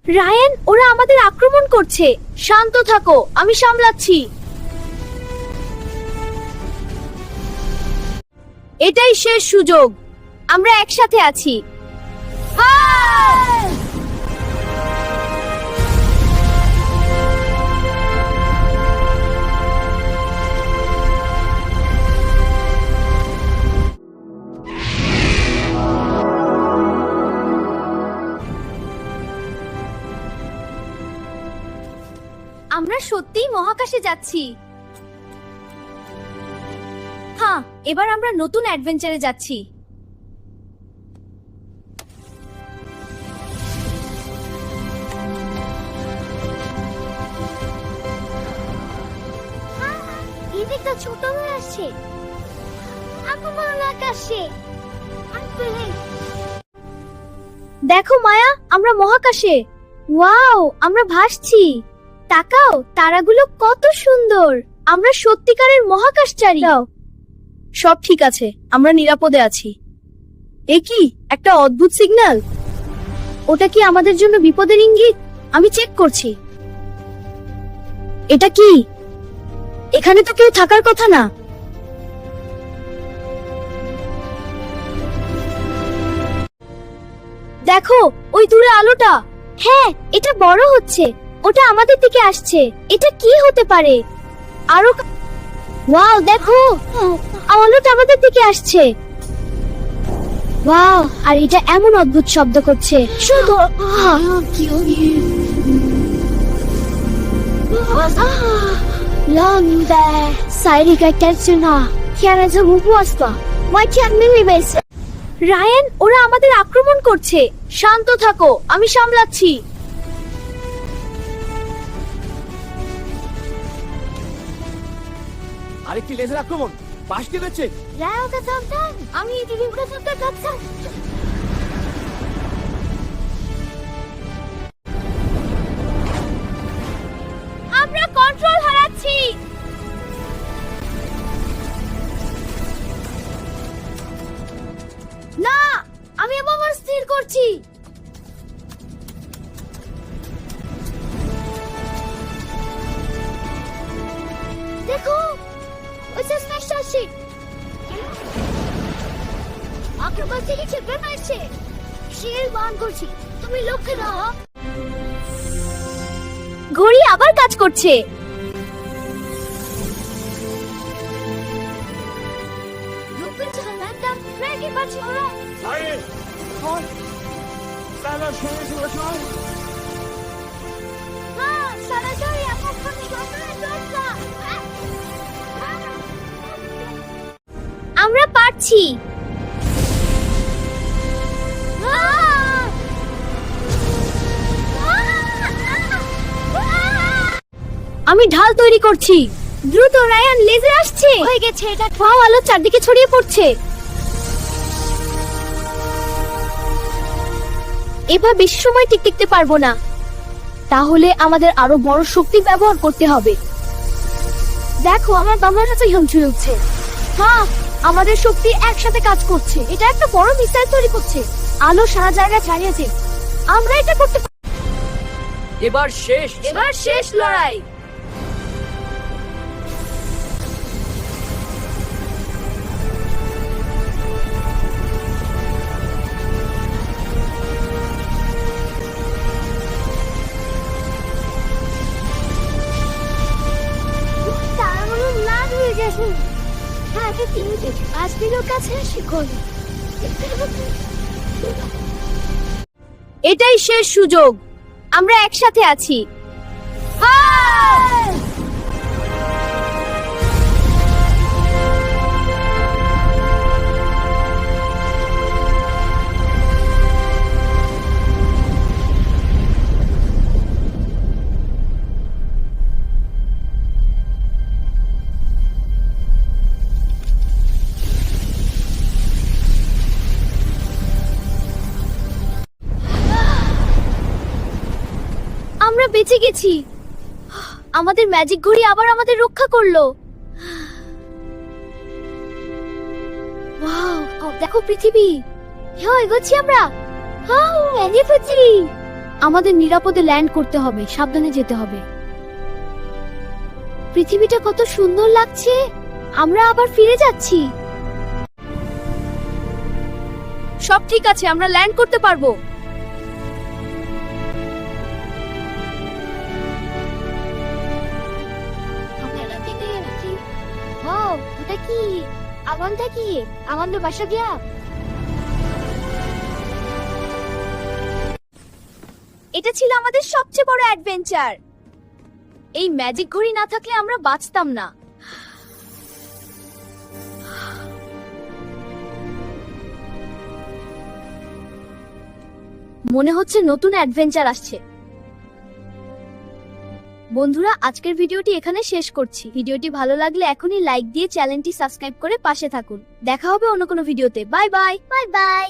Ryan, ওরা আমাদের আক্রমণ করছে। শান্ত থাকো, আমি সামলাচ্ছি। এটাই শেষ সুযোগ। আমরা একসাথে আছি। আমরা সত্যিই মহাকাশে যাচ্ছি। হ্যাঁ, এবার আমরা নতুন অ্যাডভেঞ্চারে যাচ্ছি। এদিকটা ছোট হয়ে আসছে। আক্রমণ আকাশে। দেখো মায়া, আমরা মহাকাশে। ওয়াও, আমরা ভাসছি। তাকাও, তারাগুলো কত সুন্দর। আমরা সত্যিকারের মহাকাশচারী। সব ঠিক আছে, আমরা নিরাপদে আছি। এ কি একটা অদ্ভুত সিগন্যাল? ওটা কি আমাদের জন্য বিপদের ইঙ্গিত? আমি চেক করছি। এটা কি? এখানে তো কেউ থাকার কথা না। দেখো, ওই দূরে আলোটা। হ্যাঁ, এটা বড় হচ্ছে। ওটা আমাদের দিকে আসছে। এটা কি হতে পারে? আরো ওয়াও, দেখো, আলোটা আমাদের দিকে আসছে। ওয়াও, আর এটা এমন অদ্ভুত শব্দ করছে। শুধু রায়ান, ওরা আমাদের আক্রমণ করছে। শান্ত থাকো, আমি সামলাচ্ছি। আরেকটি লেজার আক্রমণ পাশ দিয়ে যাচ্ছে। আমি এই টিভিটা থাকতাম। আমরা কন্ট্রোল হারাচ্ছি। না, আমি আবার স্থির করছি। দেখো, ওই স্পেস আসছে। আক্রমণ থেকে চেপে মারছে। শিল বান করছি। তুমি লক্ষ্যে দাও। ঘড়ি আবার কাজ করছে। আমরা পারছি। আমি ঢাল তৈরি করছি। দ্রুত রায়ান, লেজার আসছে। হয়ে গেছে এটা। ওয়াও, আলো চারদিকে ছড়িয়ে পড়ছে। এবার বেশি সময় টিকতে পারবো না। তাহলে আমাদের আরো বড় শক্তি ব্যবহার করতে হবে। দেখো, আমার বাবার কাছে হিমশিম হচ্ছে। হ্যাঁ, আমাদের শক্তি একসাথে কাজ করছে। এটা একটা বড় মিসাইল তৈরি করছে। আলো সারা জায়গায় ছড়িয়েছে। আমরা এটা করতে এবার শেষ লড়াই। এটাই শেষ সুযোগ। আমরা একসাথে আছি। আমরা বেঁচে গেছি। আমাদের ম্যাজিক ঘড়ি আবার আমাদের রক্ষা করলো। ওয়াও, দেখো পৃথিবী। হ্যাঁ, এগোচ্ছি আমরা। হ্যাঁ, পৃথিবী। আমাদের নিরাপদে ল্যান্ড করতে হবে, সাবধানে যেতে হবে। পৃথিবীটা কত সুন্দর লাগছে। আমরা আবার ফিরে যাচ্ছি। সব ঠিক আছে, আমরা ল্যান্ড করতে পারবো। ওটা কি? আমানটা কি? আমাদের বাসা গিয়া। এটা ছিল আমাদের সবচেয়ে বড় অ্যাডভেঞ্চার। এই ম্যাজিক ঘড়ি না থাকলে আমরা বাঁচতাম না। মনে হচ্ছে নতুন অ্যাডভেঞ্চার আসছে। বন্ধুরা, আজকের ভিডিওটি এখানে শেষ করছি। ভিডিওটি ভালো লাগলে এখনই লাইক দিয়ে চ্যানেলটি সাবস্ক্রাইব করে পাশে থাকুন। দেখা হবে অন্য কোনো ভিডিওতে। Bye bye. Bye bye.